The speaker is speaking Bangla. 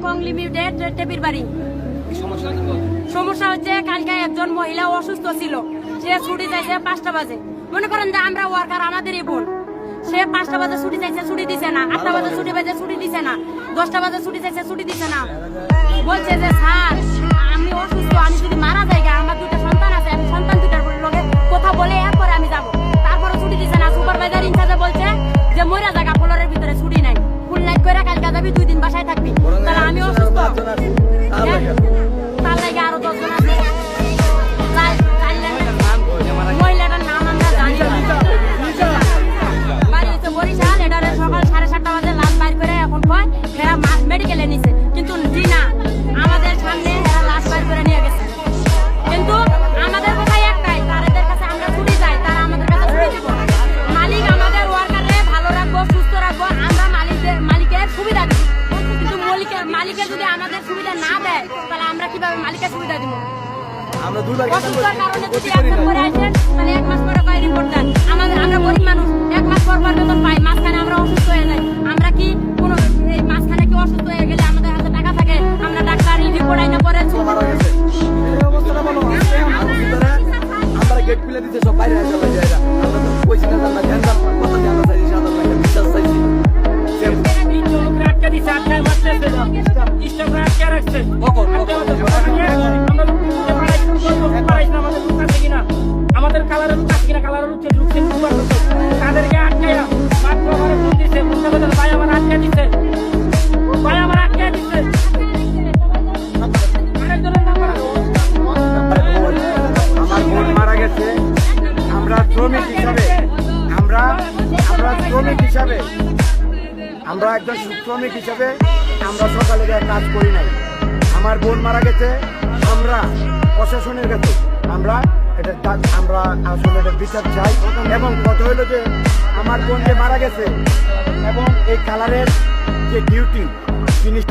ব্যাংকক লিমিটেড টেপির বাড়ি। সমস্যা হচ্ছে কালকে একজন মহিলা অসুস্থ ছিল, সে ছুটি চাইছে 5টা বাজে। মনে করেন যে আমরা ওয়ার্কার, আমাদেরই বোন, সে 5টা বাজে ছুটি চাইছে, ছুটি দিছে না। 8টা বাজে ছুটি পাইছে, ছুটি দিছে না। 10টা বাজে ছুটি চাইছে, ছুটি দিছে না। বলছে যে স্যার আমি অসুস্থ, আমি যদি মারা যাই, আমার 2টা সন্তান আছে, আমি সন্তান 2টার লগে কথা বলে এরপরে আমি যাবো। তারপরে ছুটি দিছে না। সুপারভাইজার ইনচার্জে বলছে যে মইরা জায়গা ফ্লোরের ভিতরে ছুটি নাই, ফুল নাইট করে কালকে যাবি, 2 দিন বাসায় থাকবি। তাহলে আমি অসুস্থ, তার লাগে আরো 10 জন আছে। মহিলাটার নাম আমরা জানি না। বাড়ি হচ্ছে বরিশাল। এটারে সকাল 7:30 বাজে লাশ বাইর করে এখন কয় এরা মেডিকেলে নিছে, কিন্তু জি না, আমাদের সামনে এরা লাশ বাইর করে নিয়ে গেছে। কিন্তু আমাদের কথাই একটাই, তাদের কাছে আমরা ছুটি চাই, তারা আমাদের কাছে ছুটি দিব। মালিক আমাদের ওয়ার্কাররে ভালো রাখবো, সুস্থ রাখবো, আমরা মালিকের সুবিধা দিব। কিন্তু মালিকের যদি আমাদের সুবিধা না দেয়, তাহলে আমরা কিভাবে মালিকের সুবিধা দিব? অসুস্থতার কারণে যদি অ্যাকশন করে আসেন, তাহলে 1 মাস পরে কয় রিপোর্ট দেন। আমরা গরিব মানুষ, 1 মাস পর বেতন পাই, মাঝখানে আমরা অসুস্থ হয়ে যাই। আমরা কি কোনো এই মাঝখানে কি অসুস্থ হয়ে গেলে আমাদের হাতে টাকা থাকে, আমরা ডাক্তার রিপোর্ট আইনা পরে আমরা গেট খুলে দিতে সব বাইরে চলে যায়। আমরা তো কইছি না আমরা ধ্যান দাও কত জানা চাইছি, সাধারণ লাগে বিশ্বাস চাইছি। আমাদের কালারের লোক আছে কিনা, কালারের লোক তাদেরকে আটকাইয়া মাত্র আমার ফোন দিচ্ছে, ভাই আমার আটকে দিচ্ছে, ভাই আমার আটকে দিচ্ছে। আরেকজনের নাম্বার আমার বোন মারা গেছে। আমরা শ্রমিক হিসাবে আমরা একজন শ্রমিক হিসাবে আমরা সকালে গিয়ে কাজ করি নাই। আমার বোন মারা গেছে, আমরা প্রশাসনের কাছে আমরা আসলে এটা বিচার চাই। এবং কথা হইল যে আমার বোন যে মারা গেছে এবং এই কালারের যে ডিউটি জিনিস